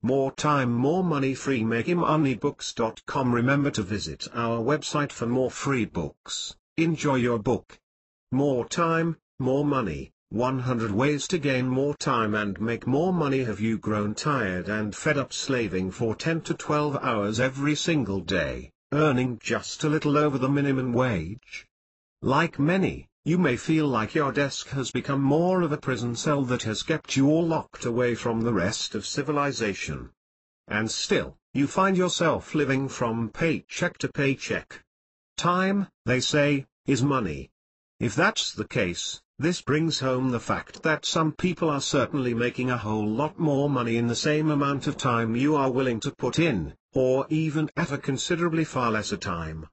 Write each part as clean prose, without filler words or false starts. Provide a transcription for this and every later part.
More time, more money, free MakeMoneyBooks.com. Remember to visit our website for more free books. Enjoy your book. More time, more money. 100 ways to gain more time and make more money. Have you grown tired and fed up slaving for 10 to 12 hours every single day, earning just a little over the minimum wage? Like many, you may feel like your desk has become more of a prison cell that has kept you all locked away from the rest of civilization. And still, you find yourself living from paycheck to paycheck. Time, they say, is money. If that's the case, this brings home the fact that some people are certainly making a whole lot more money in the same amount of time you are willing to put in, or even at a considerably far lesser time.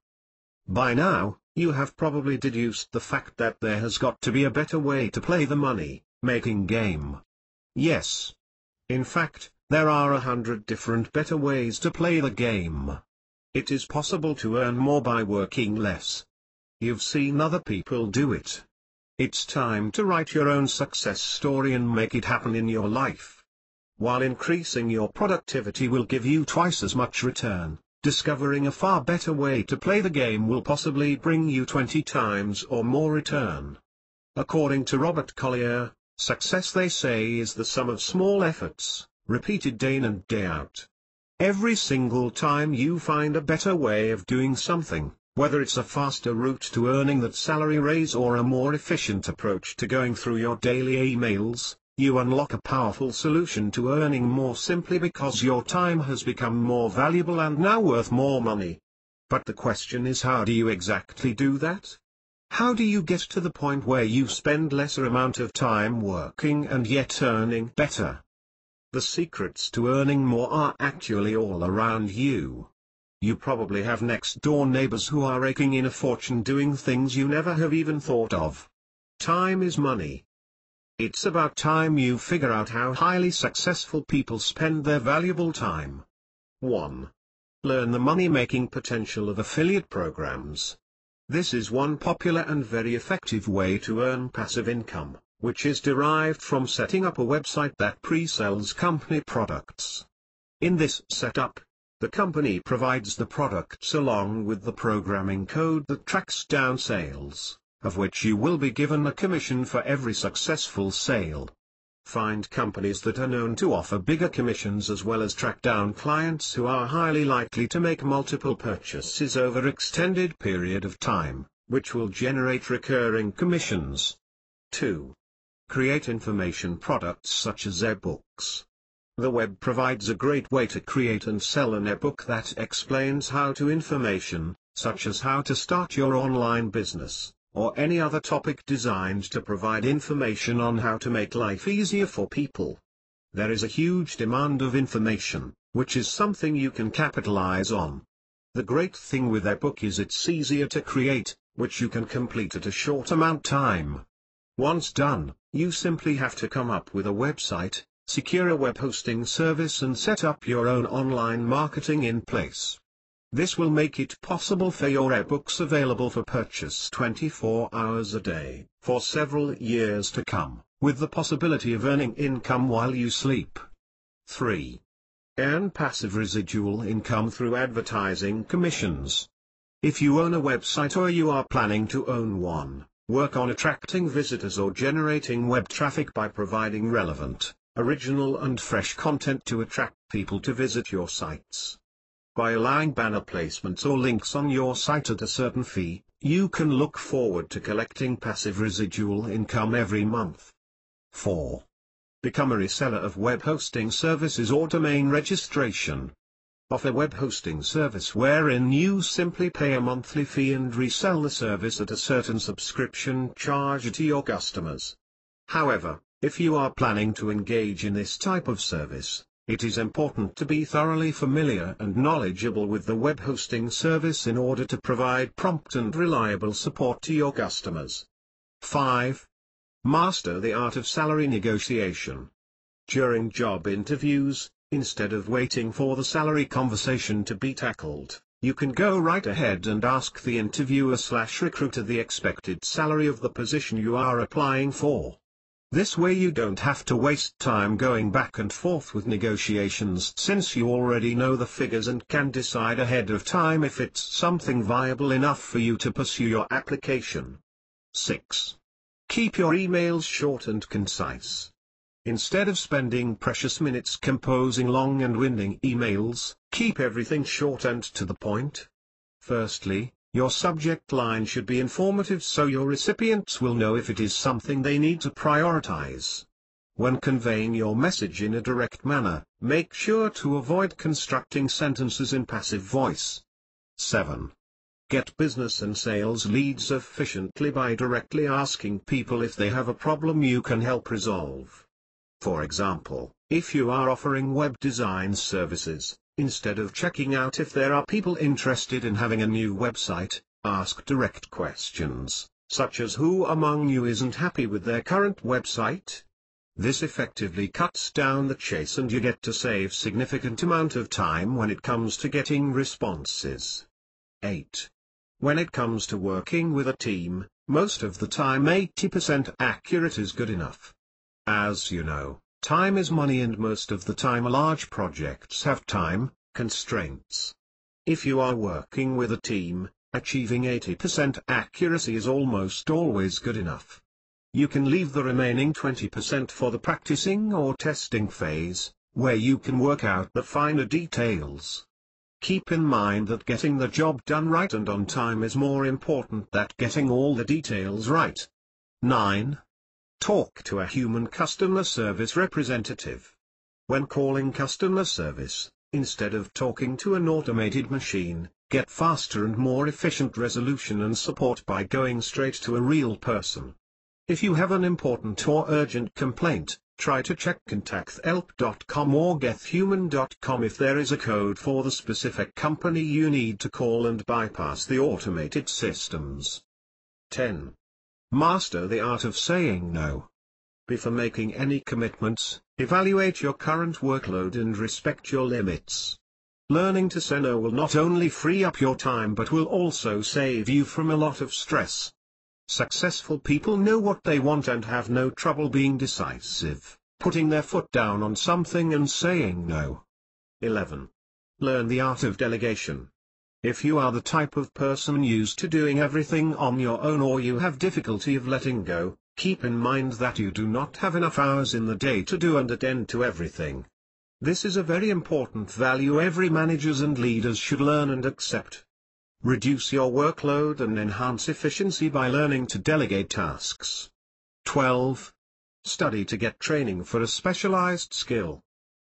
By now, you have probably deduced the fact that there has got to be a better way to play the money-making game. Yes. In fact, there are 100 different better ways to play the game. It is possible to earn more by working less. You've seen other people do it. It's time to write your own success story and make it happen in your life. While increasing your productivity will give you twice as much return, discovering a far better way to play the game will possibly bring you 20 times or more return. According to Robert Collier, success, they say, is the sum of small efforts, repeated day in and day out. Every single time you find a better way of doing something, whether it's a faster route to earning that salary raise or a more efficient approach to going through your daily emails, you unlock a powerful solution to earning more simply because your time has become more valuable and now worth more money. But the question is, how do you exactly do that? How do you get to the point where you spend lesser amount of time working and yet earning better? The secrets to earning more are actually all around you. You probably have next-door neighbors who are raking in a fortune doing things you never have even thought of. Time is money. It's about time you figure out how highly successful people spend their valuable time. 1. Learn the money-making potential of affiliate programs. This is one popular and very effective way to earn passive income, which is derived from setting up a website that pre-sells company products. In this setup, the company provides the products along with the programming code that tracks down sales, of which you will be given a commission for every successful sale. Find companies that are known to offer bigger commissions as well as track down clients who are highly likely to make multiple purchases over extended period of time, which will generate recurring commissions. 2. Create information products such as ebooks. The web provides a great way to create and sell an ebook that explains how to information, such as how to start your online business, or any other topic designed to provide information on how to make life easier for people. There is a huge demand of information, which is something you can capitalize on. The great thing with ebook is it's easier to create, which you can complete at a short amount time. Once done, you simply have to come up with a website, secure a web hosting service and set up your own online marketing in place. This will make it possible for your ebooks available for purchase 24 hours a day, for several years to come, with the possibility of earning income while you sleep. 3. Earn passive residual income through advertising commissions. If you own a website or you are planning to own one, work on attracting visitors or generating web traffic by providing relevant, original and fresh content to attract people to visit your sites. By allowing banner placements or links on your site at a certain fee, you can look forward to collecting passive residual income every month. 4. Become a reseller of web hosting services or domain registration. Offer web hosting service wherein you simply pay a monthly fee and resell the service at a certain subscription charge to your customers. However, if you are planning to engage in this type of service, it is important to be thoroughly familiar and knowledgeable with the web hosting service in order to provide prompt and reliable support to your customers. 5. Master the art of salary negotiation. During job interviews, instead of waiting for the salary conversation to be tackled, you can go right ahead and ask the interviewer/recruiter the expected salary of the position you are applying for. This way you don't have to waste time going back and forth with negotiations, since you already know the figures and can decide ahead of time if it's something viable enough for you to pursue your application. 6. Keep your emails short and concise. Instead of spending precious minutes composing long and winding emails, keep everything short and to the point. Firstly, your subject line should be informative so your recipients will know if it is something they need to prioritize. When conveying your message in a direct manner, make sure to avoid constructing sentences in passive voice. 7. Get business and sales leads efficiently by directly asking people if they have a problem you can help resolve. For example, if you are offering web design services, instead of checking out if there are people interested in having a new website, ask direct questions, such as who among you isn't happy with their current website? This effectively cuts down the chase and you get to save significant amount of time when it comes to getting responses. 8. When it comes to working with a team, most of the time 80% accurate is good enough. As you know, time is money and most of the time large projects have time constraints. If you are working with a team, achieving 80% accuracy is almost always good enough. You can leave the remaining 20% for the practicing or testing phase, where you can work out the finer details. Keep in mind that getting the job done right and on time is more important than getting all the details right. 9. Talk to a human customer service representative. When calling customer service, instead of talking to an automated machine, get faster and more efficient resolution and support by going straight to a real person. If you have an important or urgent complaint, try to check contacthelp.com or gethuman.com if there is a code for the specific company you need to call and bypass the automated systems. 10. Master the art of saying no. Before making any commitments, evaluate your current workload and respect your limits. Learning to say no will not only free up your time but will also save you from a lot of stress. Successful people know what they want and have no trouble being decisive, putting their foot down on something and saying no. 11. Learn the art of delegation. If you are the type of person used to doing everything on your own or you have difficulty of letting go, keep in mind that you do not have enough hours in the day to do and attend to everything. This is a very important value every managers and leaders should learn and accept. Reduce your workload and enhance efficiency by learning to delegate tasks. 12. Study to get training for a specialized skill.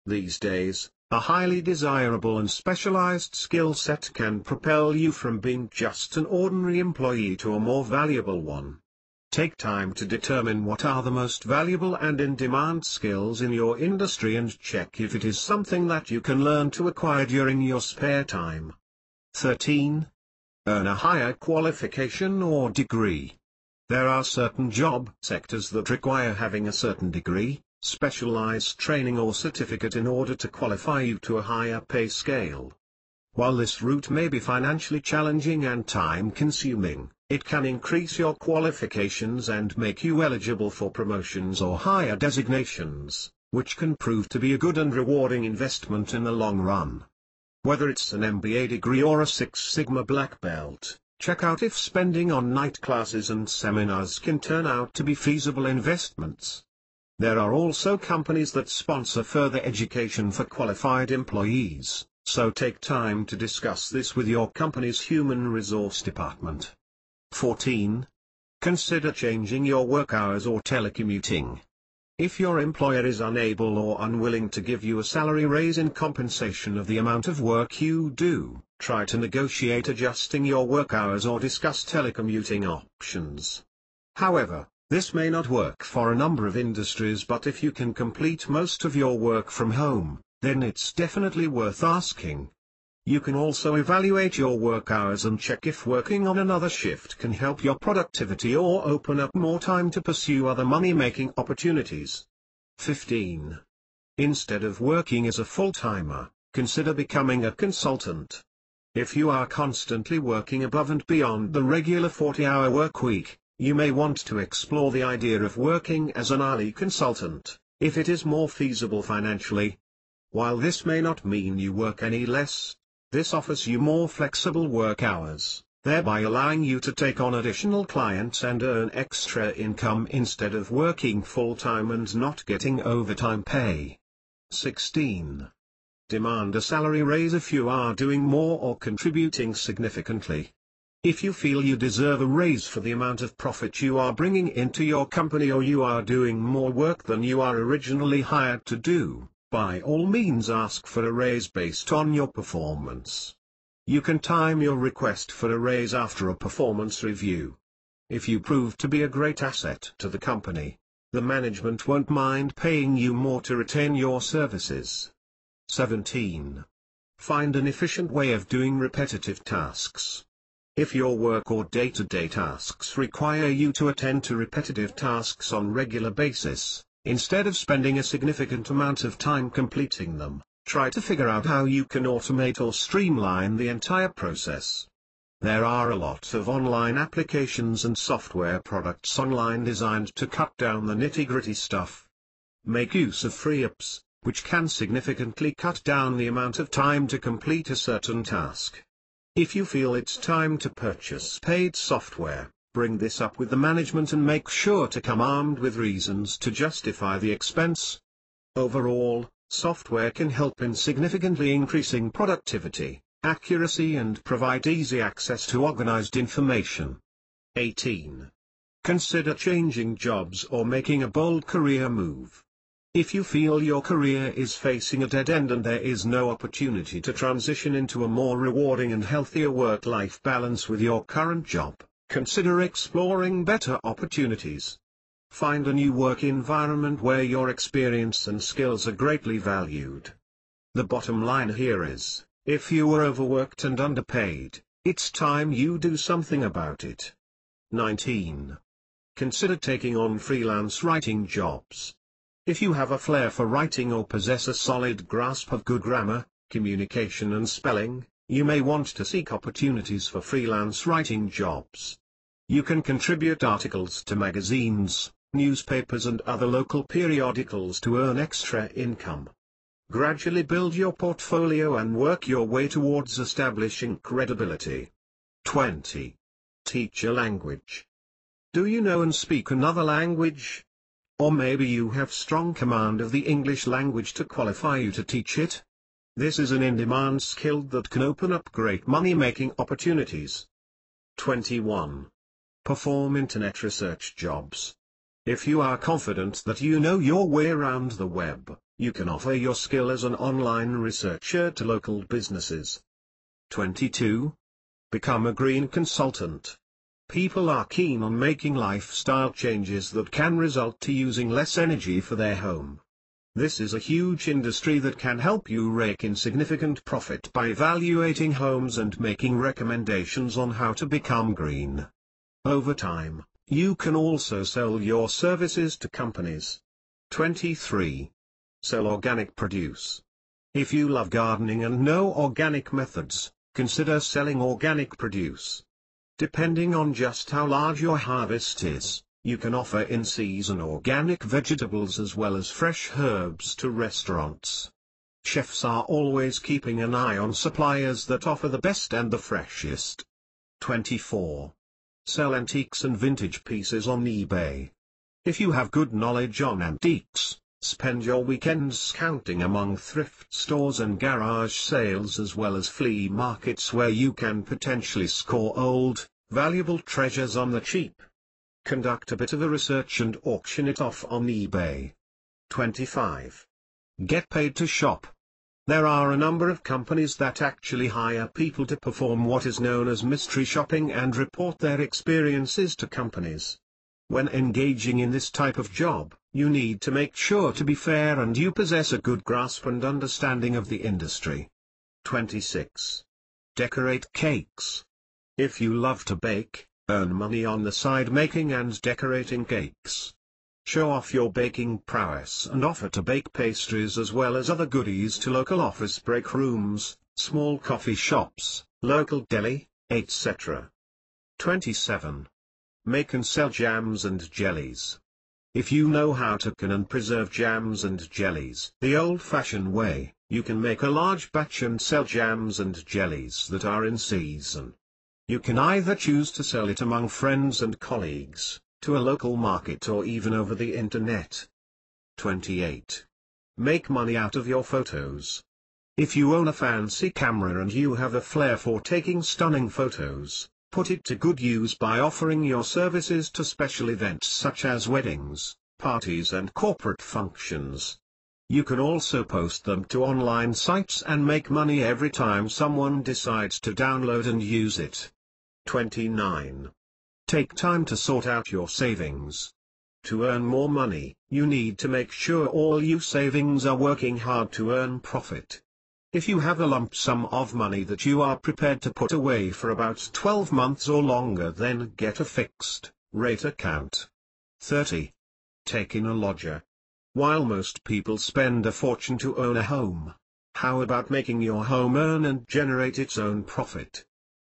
These days, a highly desirable and specialized skill set can propel you from being just an ordinary employee to a more valuable one. Take time to determine what are the most valuable and in-demand skills in your industry and check if it is something that you can learn to acquire during your spare time. 13. Earn a higher qualification or degree. There are certain job sectors that require having a certain degree, specialized training or certificate in order to qualify you to a higher pay scale. While this route may be financially challenging and time-consuming, it can increase your qualifications and make you eligible for promotions or higher designations, which can prove to be a good and rewarding investment in the long run. Whether it's an MBA degree or a Six Sigma Black Belt, check out if spending on night classes and seminars can turn out to be feasible investments. There are also companies that sponsor further education for qualified employees, so take time to discuss this with your company's human resource department. 14. Consider changing your work hours or telecommuting. If your employer is unable or unwilling to give you a salary raise in compensation of the amount of work you do, try to negotiate adjusting your work hours or discuss telecommuting options. However, this may not work for a number of industries, but if you can complete most of your work from home, then it's definitely worth asking. You can also evaluate your work hours and check if working on another shift can help your productivity or open up more time to pursue other money-making opportunities. 15. Instead of working as a full-timer, consider becoming a consultant. If you are constantly working above and beyond the regular 40-hour work week, You may want to explore the idea of working as an hourly consultant, if it is more feasible financially. While this may not mean you work any less, this offers you more flexible work hours, thereby allowing you to take on additional clients and earn extra income instead of working full-time and not getting overtime pay. 16. Demand a salary raise if you are doing more or contributing significantly. If you feel you deserve a raise for the amount of profit you are bringing into your company, or you are doing more work than you are originally hired to do, by all means ask for a raise based on your performance. You can time your request for a raise after a performance review. If you prove to be a great asset to the company, the management won't mind paying you more to retain your services. 17. Find an efficient way of doing repetitive tasks. If your work or day-to-day tasks require you to attend to repetitive tasks on regular basis, instead of spending a significant amount of time completing them, try to figure out how you can automate or streamline the entire process. There are a lot of online applications and software products online designed to cut down the nitty-gritty stuff. Make use of free apps, which can significantly cut down the amount of time to complete a certain task. If you feel it's time to purchase paid software, bring this up with the management and make sure to come armed with reasons to justify the expense. Overall, software can help in significantly increasing productivity, accuracy, and provide easy access to organized information. 18. Consider changing jobs or making a bold career move. If you feel your career is facing a dead end and there is no opportunity to transition into a more rewarding and healthier work-life balance with your current job, consider exploring better opportunities. Find a new work environment where your experience and skills are greatly valued. The bottom line here is, if you were overworked and underpaid, it's time you do something about it. 19. Consider taking on freelance writing jobs. If you have a flair for writing or possess a solid grasp of good grammar, communication and spelling, you may want to seek opportunities for freelance writing jobs. You can contribute articles to magazines, newspapers and other local periodicals to earn extra income. Gradually build your portfolio and work your way towards establishing credibility. 20. Teach a language. Do you know and speak another language? Or maybe you have strong command of the English language to qualify you to teach it? This is an in-demand skill that can open up great money-making opportunities. 21. Perform internet research jobs. If you are confident that you know your way around the web, you can offer your skill as an online researcher to local businesses. 22. Become a green consultant. People are keen on making lifestyle changes that can result to using less energy for their home. This is a huge industry that can help you rake in significant profit by evaluating homes and making recommendations on how to become green. Over time, you can also sell your services to companies. 23. Sell organic produce. If you love gardening and know organic methods, consider selling organic produce. Depending on just how large your harvest is, you can offer in-season organic vegetables as well as fresh herbs to restaurants. Chefs are always keeping an eye on suppliers that offer the best and the freshest. 24. Sell antiques and vintage pieces on eBay. If you have good knowledge on antiques, spend your weekends scouting among thrift stores and garage sales as well as flea markets where you can potentially score old, valuable treasures on the cheap. Conduct a bit of a research and auction it off on eBay. 25. Get paid to shop. There are a number of companies that actually hire people to perform what is known as mystery shopping and report their experiences to companies. When engaging in this type of job, you need to make sure to be fair and you possess a good grasp and understanding of the industry. 26. Decorate cakes. If you love to bake, earn money on the side making and decorating cakes. Show off your baking prowess and offer to bake pastries as well as other goodies to local office break rooms, small coffee shops, local deli, etc. 27. Make and sell jams and jellies. If you know how to can and preserve jams and jellies the old-fashioned way, you can make a large batch and sell jams and jellies that are in season. You can either choose to sell it among friends and colleagues, to a local market, or even over the internet. 28. Make money out of your photos. If you own a fancy camera and you have a flair for taking stunning photos, put it to good use by offering your services to special events such as weddings, parties and corporate functions. You can also post them to online sites and make money every time someone decides to download and use it. 29. Take time to sort out your savings. To earn more money, you need to make sure all your savings are working hard to earn profit. If you have a lump sum of money that you are prepared to put away for about 12 months or longer, then get a fixed rate account. 30. Take in a lodger. While most people spend a fortune to own a home, how about making your home earn and generate its own profit?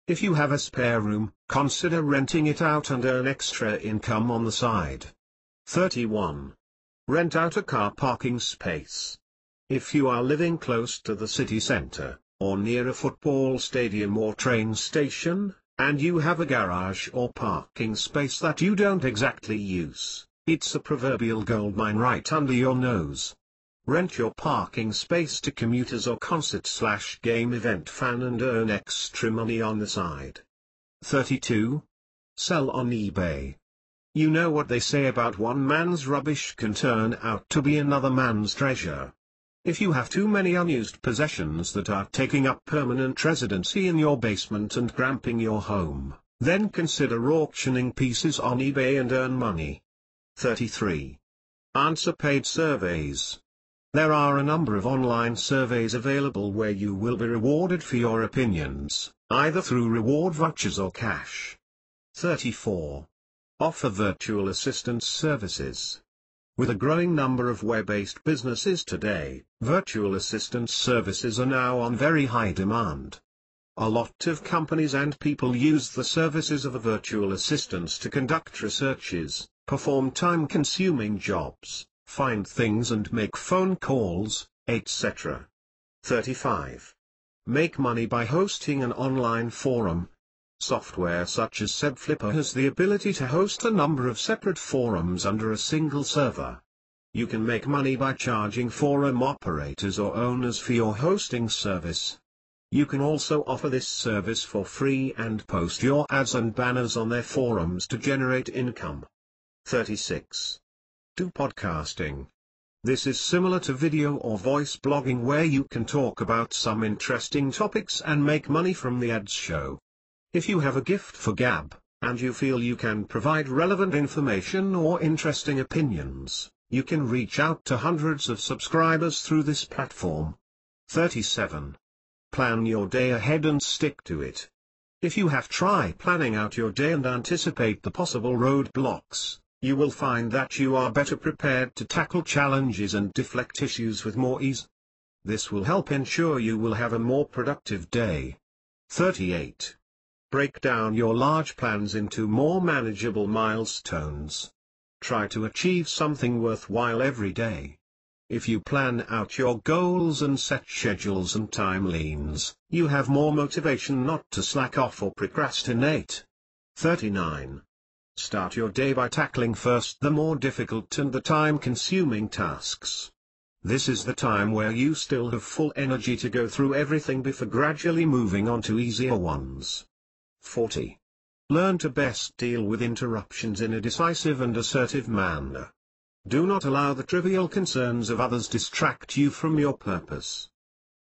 If you have a spare room, consider renting it out and earn extra income on the side. 31. Rent out a car parking space. If you are living close to the city center, or near a football stadium or train station, and you have a garage or parking space that you don't exactly use, it's a proverbial goldmine right under your nose. Rent your parking space to commuters or concert/game event fan and earn extra money on the side. 32. Sell on eBay. You know what they say about one man's rubbish can turn out to be another man's treasure. If you have too many unused possessions that are taking up permanent residency in your basement and cramping your home, then consider auctioning pieces on eBay and earn money. 33. Answer paid surveys. There are a number of online surveys available where you will be rewarded for your opinions, either through reward vouchers or cash. 34. Offer virtual assistant services. With a growing number of web-based businesses today, virtual assistant services are now on very high demand. A lot of companies and people use the services of a virtual assistant to conduct researches, perform time-consuming jobs, find things and make phone calls, etc. 35. Make money by hosting an online forum. Software such as SebFlipper has the ability to host a number of separate forums under a single server. You can make money by charging forum operators or owners for your hosting service. You can also offer this service for free and post your ads and banners on their forums to generate income. 36. Do podcasting. This is similar to video or voice blogging where you can talk about some interesting topics and make money from the ads show. If you have a gift for gab, and you feel you can provide relevant information or interesting opinions, you can reach out to hundreds of subscribers through this platform. 37. Plan your day ahead and stick to it. If you have tried planning out your day and anticipate the possible roadblocks, you will find that you are better prepared to tackle challenges and deflect issues with more ease. This will help ensure you will have a more productive day. 38. Break down your large plans into more manageable milestones. Try to achieve something worthwhile every day. If you plan out your goals and set schedules and timelines, you have more motivation not to slack off or procrastinate. 39. Start your day by tackling first the more difficult and the time-consuming tasks. This is the time where you still have full energy to go through everything before gradually moving on to easier ones. 40. Learn to best deal with interruptions in a decisive and assertive manner. Do not allow the trivial concerns of others distract you from your purpose.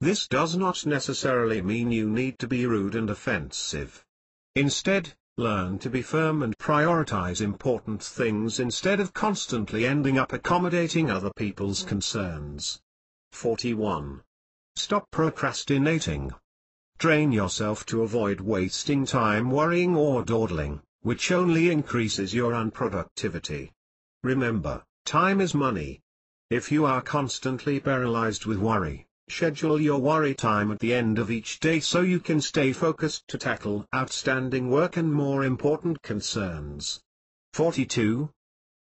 This does not necessarily mean you need to be rude and offensive. Instead, learn to be firm and prioritize important things instead of constantly ending up accommodating other people's concerns. 41. Stop procrastinating. Train yourself to avoid wasting time worrying or dawdling, which only increases your unproductivity. Remember, time is money. If you are constantly paralyzed with worry, schedule your worry time at the end of each day so you can stay focused to tackle outstanding work and more important concerns. 42.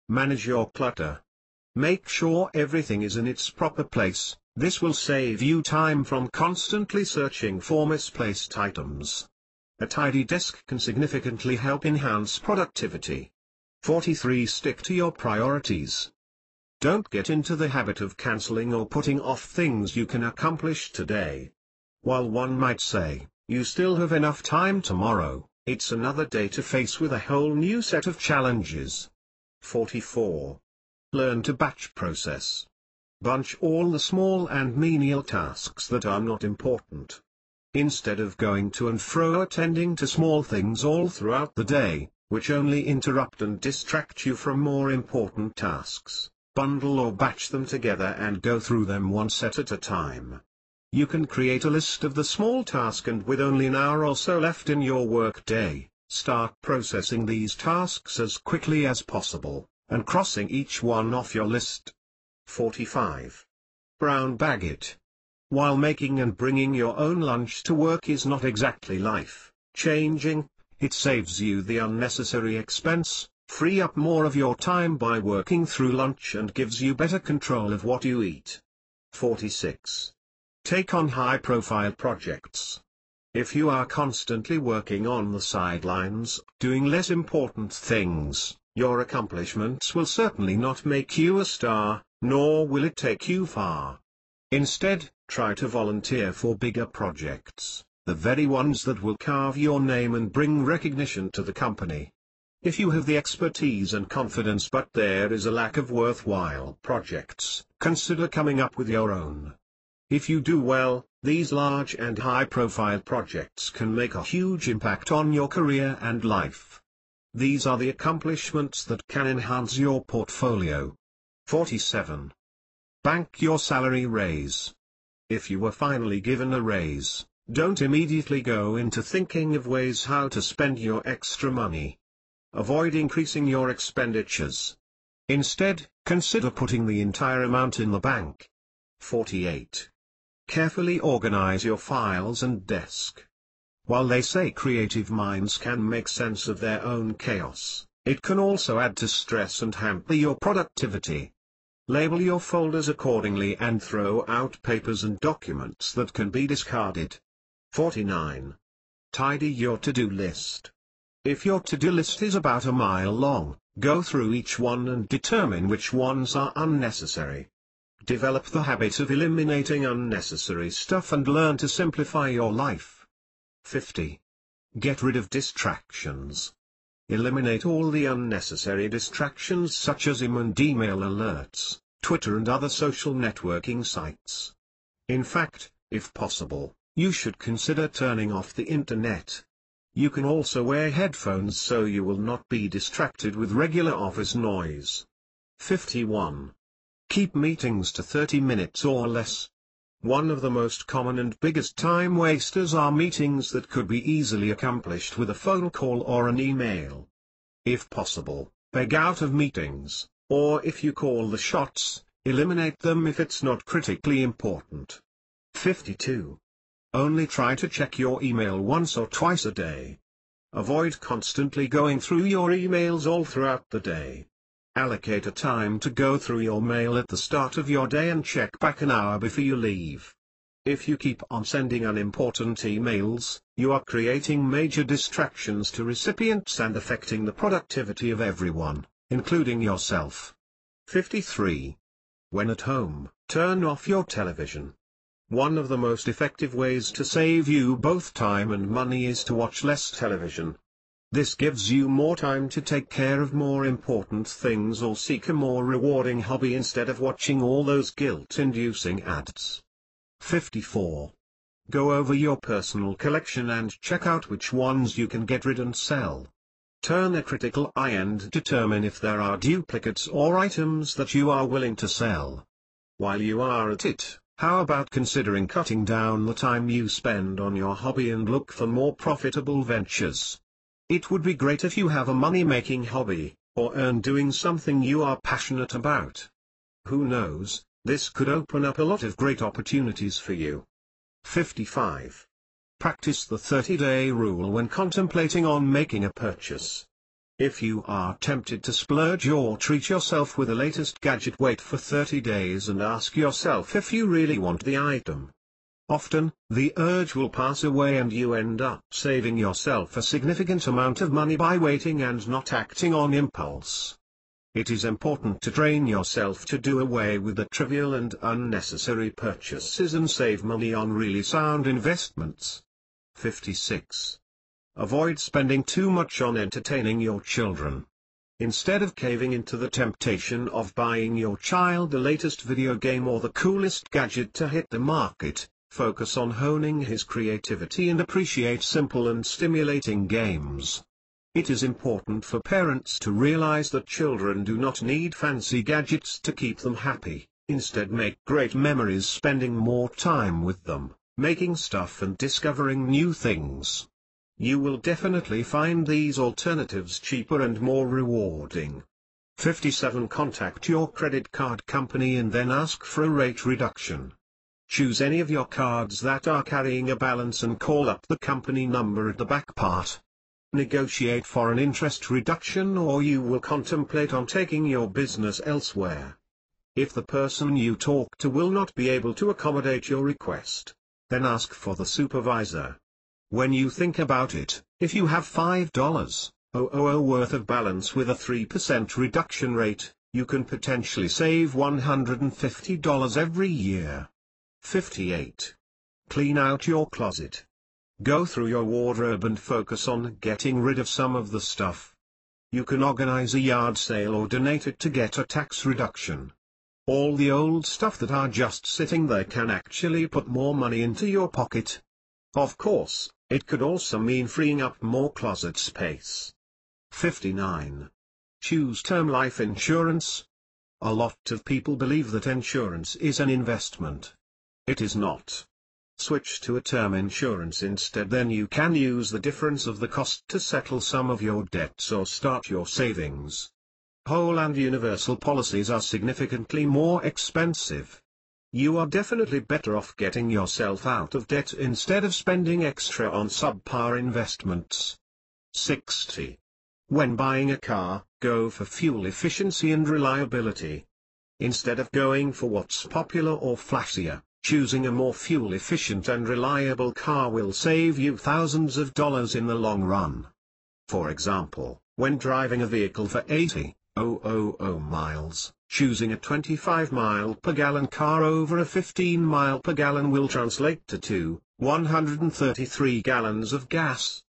Manage your clutter. Make sure everything is in its proper place. This will save you time from constantly searching for misplaced items. A tidy desk can significantly help enhance productivity. 43. Stick to your priorities. Don't get into the habit of cancelling or putting off things you can accomplish today. While one might say, you still have enough time tomorrow, it's another day to face with a whole new set of challenges. 44. Learn to batch process. Bunch all the small and menial tasks that are not important. Instead of going to and fro attending to small things all throughout the day, which only interrupt and distract you from more important tasks, bundle or batch them together and go through them one set at a time. You can create a list of the small tasks, and with only an hour or so left in your work day, start processing these tasks as quickly as possible, and crossing each one off your list. 45. Brown bag it. While making and bringing your own lunch to work is not exactly life-changing, it saves you the unnecessary expense, free up more of your time by working through lunch, and gives you better control of what you eat. 46. Take on high-profile projects. If you are constantly working on the sidelines, doing less important things, your accomplishments will certainly not make you a star, nor will it take you far. Instead, try to volunteer for bigger projects, the very ones that will carve your name and bring recognition to the company. If you have the expertise and confidence but there is a lack of worthwhile projects, consider coming up with your own. If you do well, these large and high-profile projects can make a huge impact on your career and life. These are the accomplishments that can enhance your portfolio. 47. Bank your salary raise. If you were finally given a raise, don't immediately go into thinking of ways how to spend your extra money. Avoid increasing your expenditures. Instead, consider putting the entire amount in the bank. 48. Carefully organize your files and desk. While they say creative minds can make sense of their own chaos, it can also add to stress and hamper your productivity. Label your folders accordingly and throw out papers and documents that can be discarded. 49. Tidy your to-do list. If your to-do list is about a mile long, go through each one and determine which ones are unnecessary. Develop the habit of eliminating unnecessary stuff and learn to simplify your life. 50. Get rid of distractions. Eliminate all the unnecessary distractions such as email alerts, Twitter and other social networking sites. In fact, if possible, you should consider turning off the internet. You can also wear headphones so you will not be distracted with regular office noise. 51. Keep meetings to 30 minutes or less. One of the most common and biggest time wasters are meetings that could be easily accomplished with a phone call or an email. If possible, beg out of meetings, or if you call the shots, eliminate them if it's not critically important. 52. Only try to check your email once or twice a day. Avoid constantly going through your emails all throughout the day. Allocate a time to go through your mail at the start of your day and check back an hour before you leave. If you keep on sending unimportant emails, you are creating major distractions to recipients and affecting the productivity of everyone, including yourself. 53. When at home, turn off your television. One of the most effective ways to save you both time and money is to watch less television. This gives you more time to take care of more important things or seek a more rewarding hobby instead of watching all those guilt-inducing ads. 54. Go over your personal collection and check out which ones you can get rid and sell. Turn a critical eye and determine if there are duplicates or items that you are willing to sell. While you are at it, how about considering cutting down the time you spend on your hobby and look for more profitable ventures? It would be great if you have a money-making hobby, or earn doing something you are passionate about. Who knows, this could open up a lot of great opportunities for you. 55. Practice the 30-day rule when contemplating on making a purchase. If you are tempted to splurge or treat yourself with the latest gadget, wait for 30 days and ask yourself if you really want the item. Often, the urge will pass away and you end up saving yourself a significant amount of money by waiting and not acting on impulse. It is important to train yourself to do away with the trivial and unnecessary purchases and save money on really sound investments. 56. Avoid spending too much on entertaining your children. Instead of caving into the temptation of buying your child the latest video game or the coolest gadget to hit the market, focus on honing his creativity and appreciate simple and stimulating games. It is important for parents to realize that children do not need fancy gadgets to keep them happy. Instead, make great memories spending more time with them, making stuff and discovering new things. You will definitely find these alternatives cheaper and more rewarding. 57. Contact your credit card company and then ask for a rate reduction. Choose any of your cards that are carrying a balance and call up the company number at the back part. Negotiate for an interest reduction or you will contemplate on taking your business elsewhere. If the person you talk to will not be able to accommodate your request, then ask for the supervisor. When you think about it, if you have $5,000 worth of balance with a 3% reduction rate, you can potentially save $150 every year. 58. Clean out your closet. Go through your wardrobe and focus on getting rid of some of the stuff. You can organize a yard sale or donate it to get a tax reduction. All the old stuff that are just sitting there can actually put more money into your pocket. Of course, it could also mean freeing up more closet space. 59. Choose term life insurance. A lot of people believe that insurance is an investment. It is not. Switch to a term insurance instead, then you can use the difference of the cost to settle some of your debts or start your savings. Whole and universal policies are significantly more expensive. You are definitely better off getting yourself out of debt instead of spending extra on subpar investments. 60. When buying a car, go for fuel efficiency and reliability. Instead of going for what's popular or flashier, choosing a more fuel-efficient and reliable car will save you thousands of dollars in the long run. For example, when driving a vehicle for 80,000 miles, choosing a 25-mile-per-gallon car over a 15-mile-per-gallon will translate to 133 gallons of gas.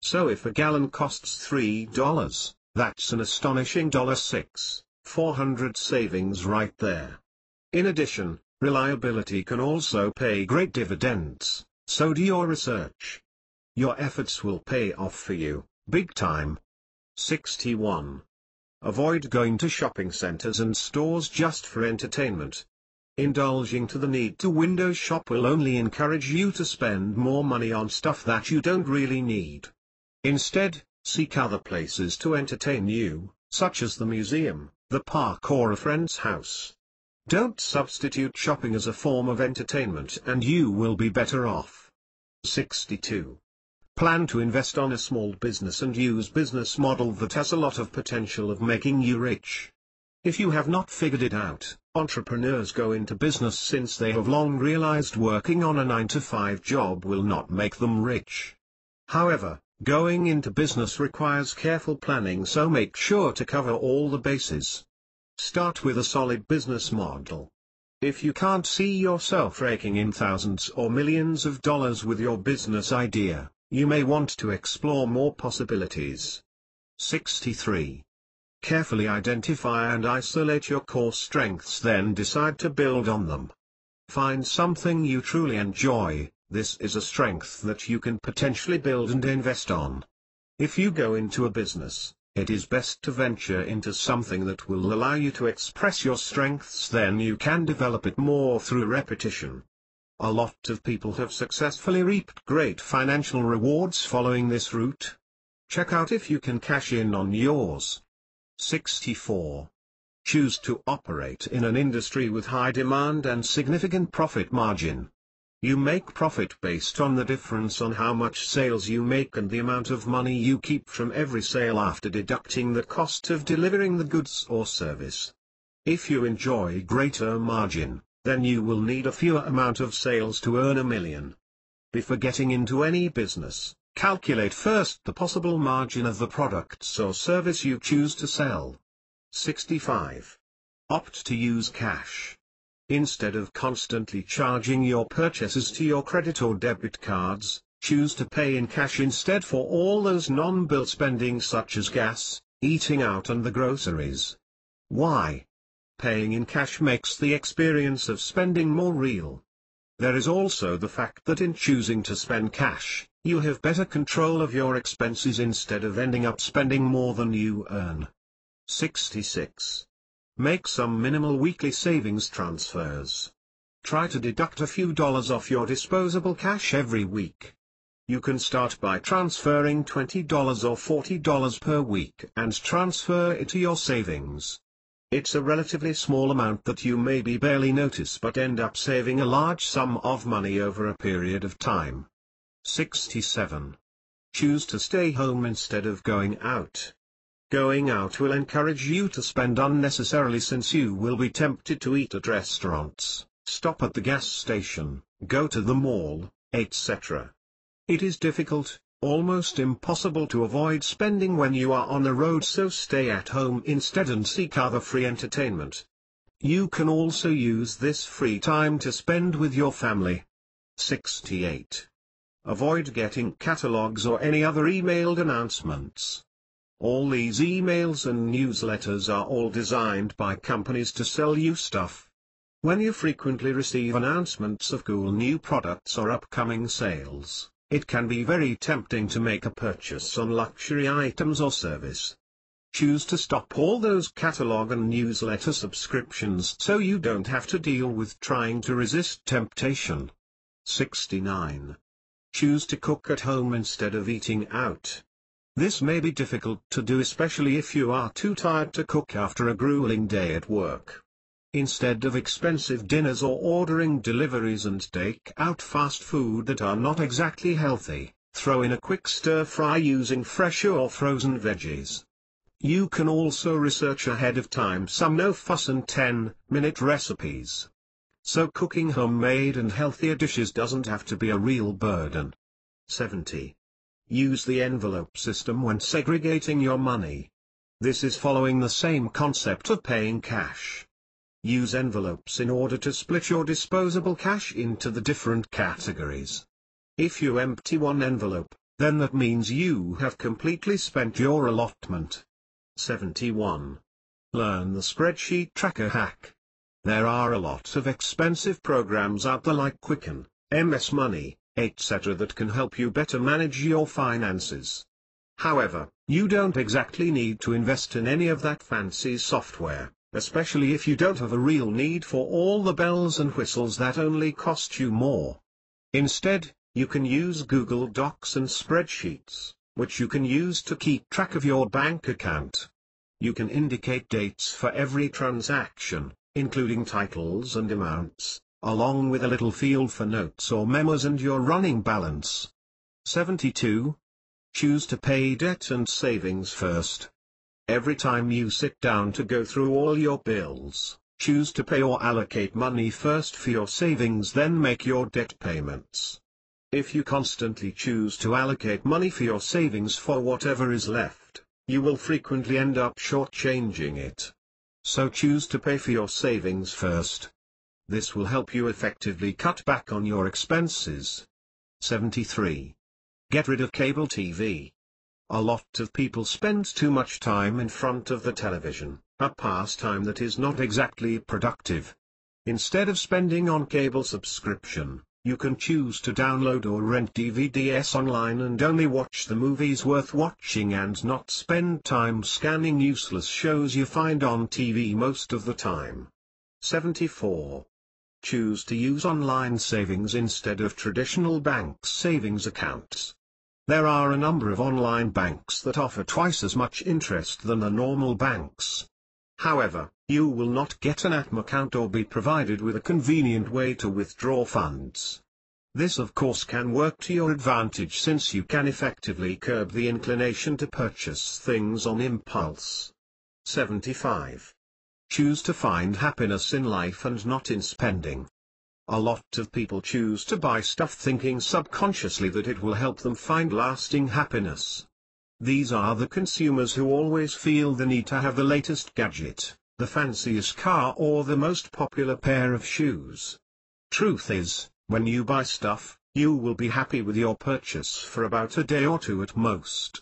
So if a gallon costs $3, that's an astonishing $6,400 savings right there. In addition, reliability can also pay great dividends, so do your research. Your efforts will pay off for you, big time. 61. Avoid going to shopping centers and stores just for entertainment. Indulging to the need to window shop will only encourage you to spend more money on stuff that you don't really need. Instead, seek other places to entertain you, such as the museum, the park or a friend's house. Don't substitute shopping as a form of entertainment and you will be better off. 62. Plan to invest on a small business and use business model that has a lot of potential of making you rich. If you have not figured it out, entrepreneurs go into business since they have long realized working on a 9-to-5 job will not make them rich. However, going into business requires careful planning, so make sure to cover all the bases. Start with a solid business model. If you can't see yourself raking in thousands or millions of dollars with your business idea, you may want to explore more possibilities. 63. Carefully identify and isolate your core strengths, then decide to build on them. Find something you truly enjoy. This is a strength that you can potentially build and invest on. If you go into a business, it is best to venture into something that will allow you to express your strengths, then you can develop it more through repetition. A lot of people have successfully reaped great financial rewards following this route. Check out if you can cash in on yours. 64. Choose to operate in an industry with high demand and significant profit margin. You make profit based on the difference on how much sales you make and the amount of money you keep from every sale after deducting the cost of delivering the goods or service. If you enjoy greater margin, then you will need a fewer amount of sales to earn $1 million. Before getting into any business, calculate first the possible margin of the products or service you choose to sell. 65. Opt to use cash. Instead of constantly charging your purchases to your credit or debit cards, choose to pay in cash instead for all those non-bill spending such as gas, eating out and the groceries. Why? Paying in cash makes the experience of spending more real. There is also the fact that in choosing to spend cash, you have better control of your expenses instead of ending up spending more than you earn. 66. Make some minimal weekly savings transfers. Try to deduct a few dollars off your disposable cash every week. You can start by transferring $20 or $40 per week and transfer it to your savings. It's a relatively small amount that you maybe barely notice but end up saving a large sum of money over a period of time. 67. Choose to stay home instead of going out. Going out will encourage you to spend unnecessarily since you will be tempted to eat at restaurants, stop at the gas station, go to the mall, etc. It is difficult, almost impossible to avoid spending when you are on the road, so stay at home instead and seek other free entertainment. You can also use this free time to spend with your family. 68. Avoid getting catalogs or any other emailed announcements. All these emails and newsletters are all designed by companies to sell you stuff. When you frequently receive announcements of cool new products or upcoming sales, it can be very tempting to make a purchase on luxury items or service. Choose to stop all those catalog and newsletter subscriptions so you don't have to deal with trying to resist temptation. 69. Choose to cook at home instead of eating out. This may be difficult to do, especially if you are too tired to cook after a grueling day at work. Instead of expensive dinners or ordering deliveries and take-out fast food that are not exactly healthy, throw in a quick stir-fry using fresh or frozen veggies. You can also research ahead of time some no-fuss and 10-minute recipes. So cooking homemade and healthier dishes doesn't have to be a real burden. 70. Use the envelope system when segregating your money. This is following the same concept of paying cash. Use envelopes in order to split your disposable cash into the different categories. If you empty one envelope, then that means you have completely spent your allotment. 71. Learn the spreadsheet tracker hack. There are a lot of expensive programs out there like Quicken, MS Money, etc. that can help you better manage your finances. However, you don't exactly need to invest in any of that fancy software, especially if you don't have a real need for all the bells and whistles that only cost you more. Instead, you can use Google Docs and spreadsheets, which you can use to keep track of your bank account. You can indicate dates for every transaction, including titles and amounts, along with a little field for notes or memos and your running balance. 72. Choose to pay debt and savings first. Every time you sit down to go through all your bills, choose to pay or allocate money first for your savings, then make your debt payments. If you constantly choose to allocate money for your savings for whatever is left, you will frequently end up shortchanging it. So choose to pay for your savings first. This will help you effectively cut back on your expenses. 73. Get rid of cable TV. A lot of people spend too much time in front of the television, a pastime that is not exactly productive. Instead of spending on cable subscription, you can choose to download or rent DVDs online and only watch the movies worth watching and not spend time scanning useless shows you find on TV most of the time. 74. Choose to use online savings instead of traditional bank savings accounts. There are a number of online banks that offer twice as much interest than the normal banks. However, you will not get an ATM account or be provided with a convenient way to withdraw funds. This of course can work to your advantage since you can effectively curb the inclination to purchase things on impulse. 75. Choose to find happiness in life and not in spending. A lot of people choose to buy stuff thinking subconsciously that it will help them find lasting happiness. These are the consumers who always feel the need to have the latest gadget, the fanciest car or the most popular pair of shoes. Truth is, when you buy stuff, you will be happy with your purchase for about a day or two at most.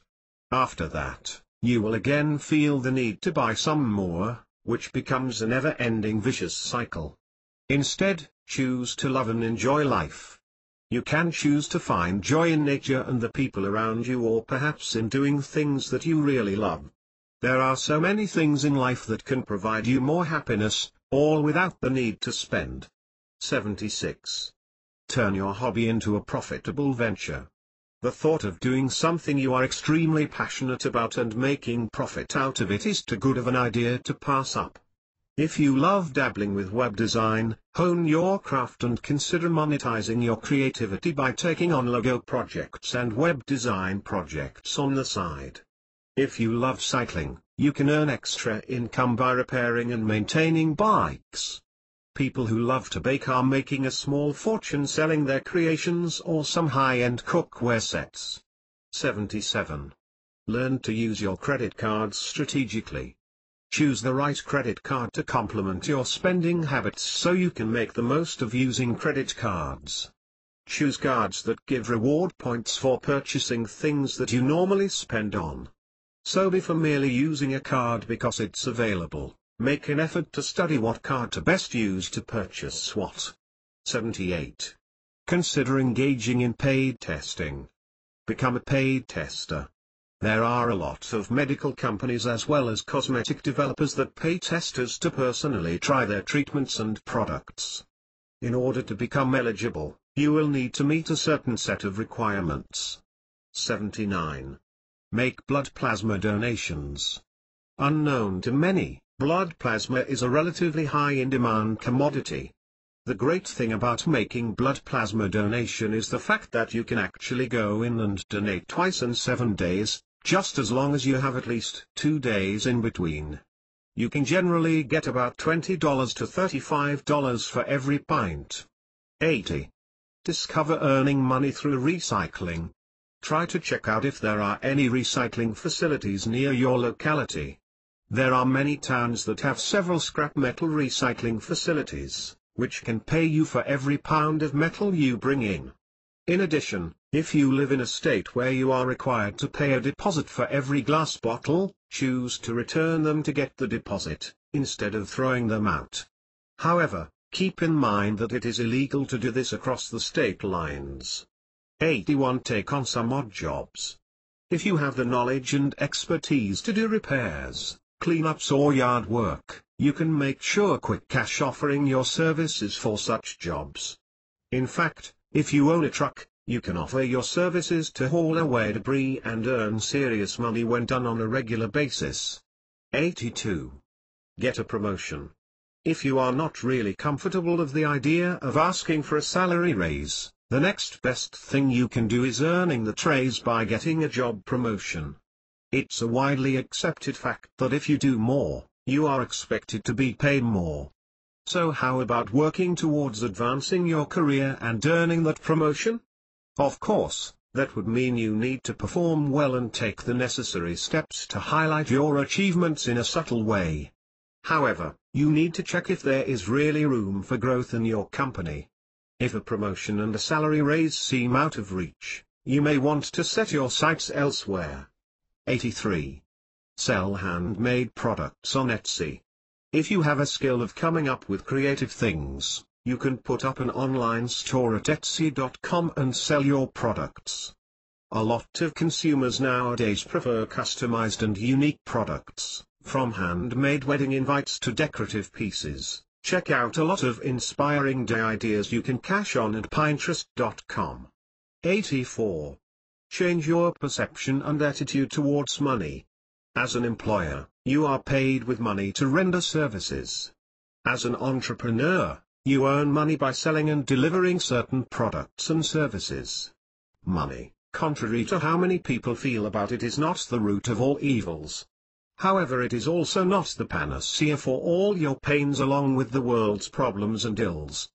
After that, you will again feel the need to buy some more, which becomes a never-ending vicious cycle. Instead, choose to love and enjoy life. You can choose to find joy in nature and the people around you, or perhaps in doing things that you really love. There are so many things in life that can provide you more happiness, all without the need to spend. 76. Turn your hobby into a profitable venture. The thought of doing something you are extremely passionate about and making profit out of it is too good of an idea to pass up. If you love dabbling with web design, hone your craft and consider monetizing your creativity by taking on logo projects and web design projects on the side. If you love cycling, you can earn extra income by repairing and maintaining bikes. People who love to bake are making a small fortune selling their creations or some high-end cookware sets. 77. Learn to use your credit cards strategically. Choose the right credit card to complement your spending habits so you can make the most of using credit cards. Choose cards that give reward points for purchasing things that you normally spend on. So before merely using a card because it's available, make an effort to study what card to best use to purchase what. 78. Consider engaging in paid testing. Become a paid tester. There are a lot of medical companies as well as cosmetic developers that pay testers to personally try their treatments and products. In order to become eligible, you will need to meet a certain set of requirements. 79. Make blood plasma donations. Unknown to many, blood plasma is a relatively high-in-demand commodity. The great thing about making blood plasma donation is the fact that you can actually go in and donate twice in 7 days, just as long as you have at least 2 days in between. You can generally get about $20 to $35 for every pint. 80. Discover earning money through recycling. Try to check out if there are any recycling facilities near your locality. There are many towns that have several scrap metal recycling facilities, which can pay you for every pound of metal you bring in. In addition, if you live in a state where you are required to pay a deposit for every glass bottle, choose to return them to get the deposit, instead of throwing them out. However, keep in mind that it is illegal to do this across the state lines. 81. Take on some odd jobs. If you have the knowledge and expertise to do repairs, cleanups or yard work, you can make sure quick cash offering your services for such jobs. In fact, if you own a truck, you can offer your services to haul away debris and earn serious money when done on a regular basis. 82. Get a promotion. If you are not really comfortable with the idea of asking for a salary raise, the next best thing you can do is earning the raise by getting a job promotion. It's a widely accepted fact that if you do more, you are expected to be paid more. So how about working towards advancing your career and earning that promotion? Of course, that would mean you need to perform well and take the necessary steps to highlight your achievements in a subtle way. However, you need to check if there is really room for growth in your company. If a promotion and a salary raise seem out of reach, you may want to set your sights elsewhere. 83. Sell handmade products on Etsy. If you have a skill of coming up with creative things, you can put up an online store at Etsy.com and sell your products. A lot of consumers nowadays prefer customized and unique products, from handmade wedding invites to decorative pieces. Check out a lot of inspiring ideas you can cash on at Pinterest.com. 84. Change your perception and attitude towards money. As an employer, you are paid with money to render services. As an entrepreneur, You earn money by selling and delivering certain products and services. Money, contrary to how many people feel about it, is not the root of all evils. However, it is also not the panacea for all your pains along with the world's problems and ills.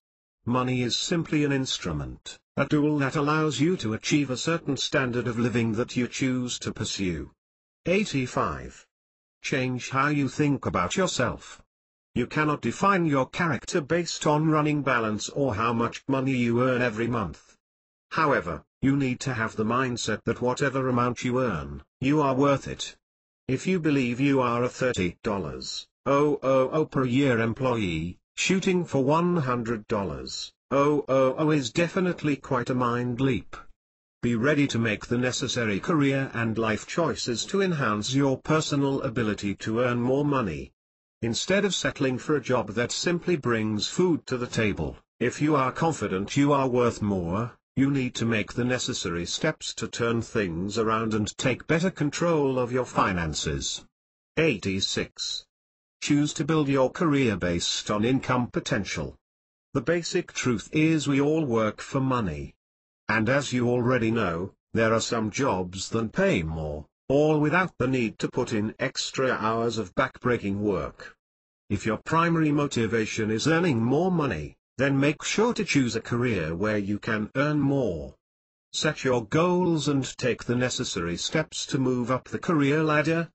Money is simply an instrument, a tool that allows you to achieve a certain standard of living that you choose to pursue. 85. Change how you think about yourself. You cannot define your character based on running balance or how much money you earn every month. However, you need to have the mindset that whatever amount you earn, you are worth it. If you believe you are a $30,000 per year employee, shooting for $100,000 is definitely quite a mind leap. Be ready to make the necessary career and life choices to enhance your personal ability to earn more money. Instead of settling for a job that simply brings food to the table, if you are confident you are worth more, you need to make the necessary steps to turn things around and take better control of your finances. 86. Choose to build your career based on income potential. The basic truth is we all work for money. And as you already know, there are some jobs that pay more, all without the need to put in extra hours of backbreaking work. If your primary motivation is earning more money, then make sure to choose a career where you can earn more. Set your goals and take the necessary steps to move up the career ladder.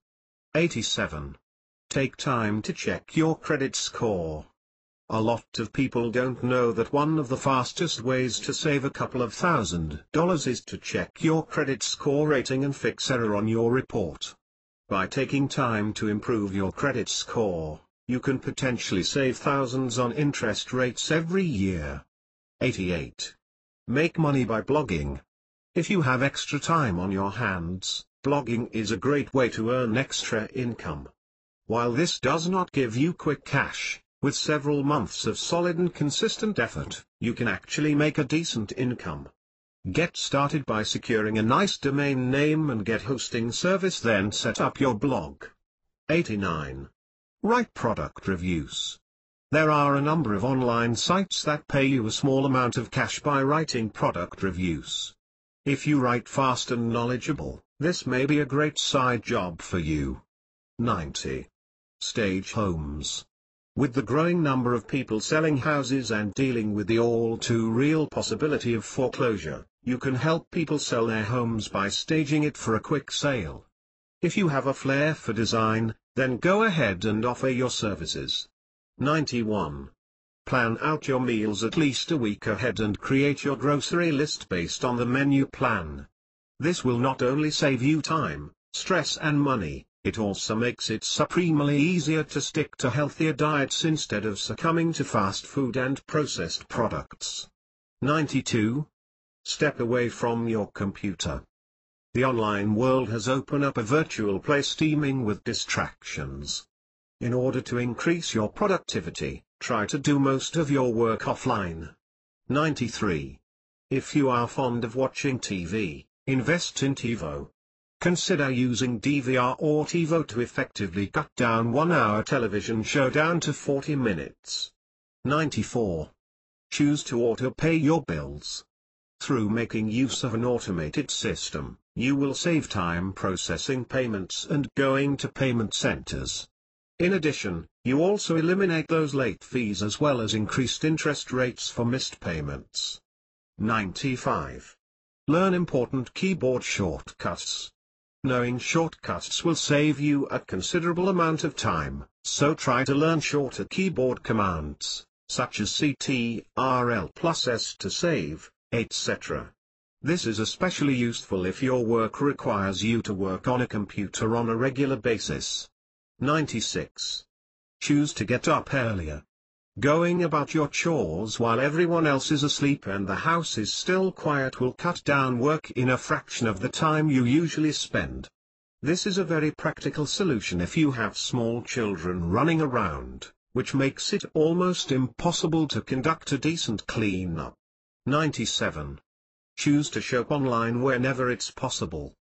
87. Take time to check your credit score. A lot of people don't know that one of the fastest ways to save a couple of $1,000s is to check your credit score rating and fix error on your report. By taking time to improve your credit score, you can potentially save thousands on interest rates every year. 88. Make money by blogging. If you have extra time on your hands, blogging is a great way to earn extra income. While this does not give you quick cash, with several months of solid and consistent effort, you can actually make a decent income. Get started by securing a nice domain name and get hosting service, then set up your blog. 89. Write product reviews. There are a number of online sites that pay you a small amount of cash by writing product reviews. If you write fast and knowledgeable, this may be a great side job for you. 90. Stage homes. With the growing number of people selling houses and dealing with the all too real possibility of foreclosure, you can help people sell their homes by staging it for a quick sale. If you have a flair for design, then go ahead and offer your services. 91. Plan out your meals at least a week ahead and create your grocery list based on the menu plan. This will not only save you time, stress and money, it also makes it supremely easier to stick to healthier diets instead of succumbing to fast food and processed products. 92. Step away from your computer. The online world has opened up a virtual place teeming with distractions. In order to increase your productivity, try to do most of your work offline. 93. If you are fond of watching TV, invest in TiVo. Consider using DVR or TiVo to effectively cut down 1-hour television show down to 40 minutes. 94. Choose to auto-pay your bills. Through making use of an automated system, you will save time processing payments and going to payment centers. In addition, you also eliminate those late fees as well as increased interest rates for missed payments. 95. Learn important keyboard shortcuts. Knowing shortcuts will save you a considerable amount of time, so try to learn shorter keyboard commands, such as Ctrl+S to save, etc. This is especially useful if your work requires you to work on a computer on a regular basis. 96. Choose to get up earlier. Going about your chores while everyone else is asleep and the house is still quiet will cut down work in a fraction of the time you usually spend. This is a very practical solution if you have small children running around, which makes it almost impossible to conduct a decent cleanup. 97. Choose to shop online whenever it's possible.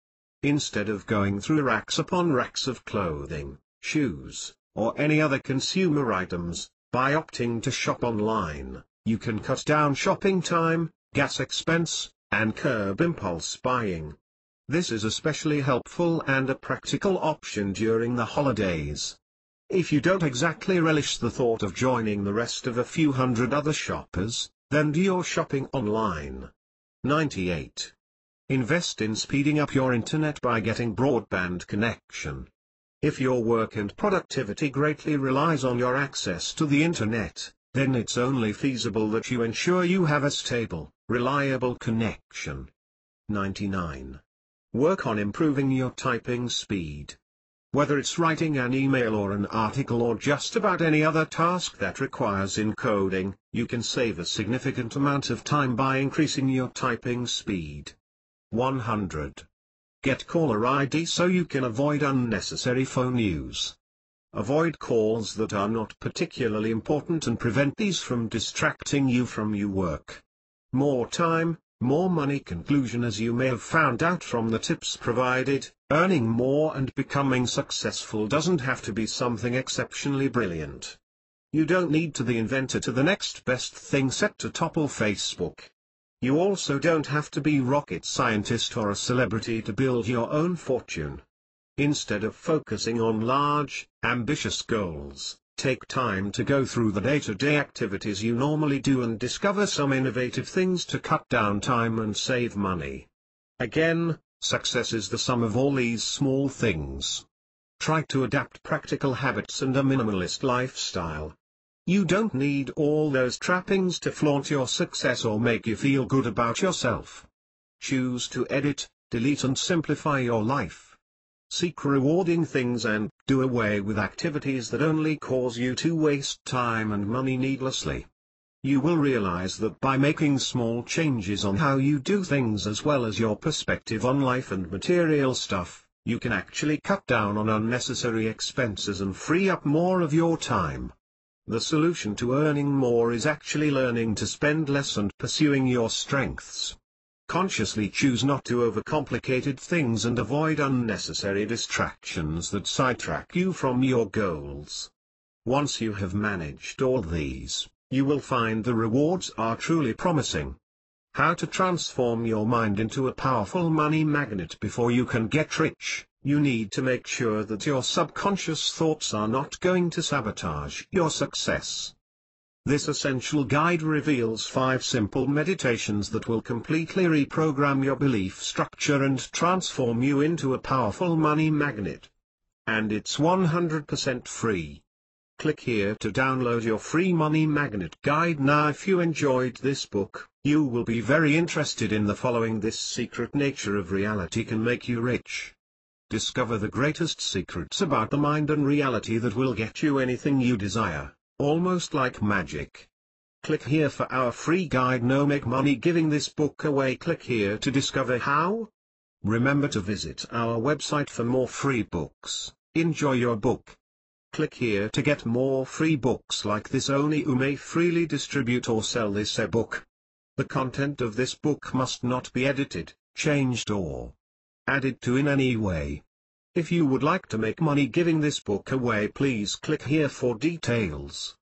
Instead of going through racks upon racks of clothing, shoes, or any other consumer items, By opting to shop online, you can cut down shopping time, gas expense, and curb impulse buying. This is especially helpful and a practical option during the holidays. If you don't exactly relish the thought of joining the rest of a few hundred other shoppers, then do your shopping online. 98. Invest in speeding up your internet by getting broadband connection. If your work and productivity greatly relies on your access to the internet, then it's only feasible that you ensure you have a stable, reliable connection. 99. Work on improving your typing speed. Whether it's writing an email or an article or just about any other task that requires encoding, you can save a significant amount of time by increasing your typing speed. 100. Get caller ID so you can avoid unnecessary phone use. Avoid calls that are not particularly important and prevent these from distracting you from your work. More time, more money. Conclusion: as you may have found out from the tips provided, earning more and becoming successful doesn't have to be something exceptionally brilliant. You don't need to be the inventor to the next best thing set to topple Facebook. You also don't have to be a rocket scientist or a celebrity to build your own fortune. Instead of focusing on large, ambitious goals, take time to go through the day-to-day activities you normally do and discover some innovative things to cut down time and save money. Again, success is the sum of all these small things. Try to adapt practical habits and a minimalist lifestyle. You don't need all those trappings to flaunt your success or make you feel good about yourself. Choose to edit, delete and simplify your life. Seek rewarding things and do away with activities that only cause you to waste time and money needlessly. You will realize that by making small changes on how you do things as well as your perspective on life and material stuff, you can actually cut down on unnecessary expenses and free up more of your time. The solution to earning more is actually learning to spend less and pursuing your strengths. Consciously choose not to overcomplicate things and avoid unnecessary distractions that sidetrack you from your goals. Once you have managed all these, you will find the rewards are truly promising. How to transform your mind into a powerful money magnet. Before you can get rich, you need to make sure that your subconscious thoughts are not going to sabotage your success. This essential guide reveals 5 simple meditations that will completely reprogram your belief structure and transform you into a powerful money magnet. And it's 100% free. Click here to download your free money magnet guide now. If you enjoyed this book, you will be very interested in the following. This secret nature of reality can make you rich. Discover the greatest secrets about the mind and reality that will get you anything you desire, almost like magic. Click here for our free guide. No make money giving this book away. Click here to discover how. Remember to visit our website for more free books. Enjoy your book. Click here to get more free books like this. Only you may freely distribute or sell this ebook. The content of this book must not be edited, changed or added to in any way. If you would like to make money giving this book away, please click here for details.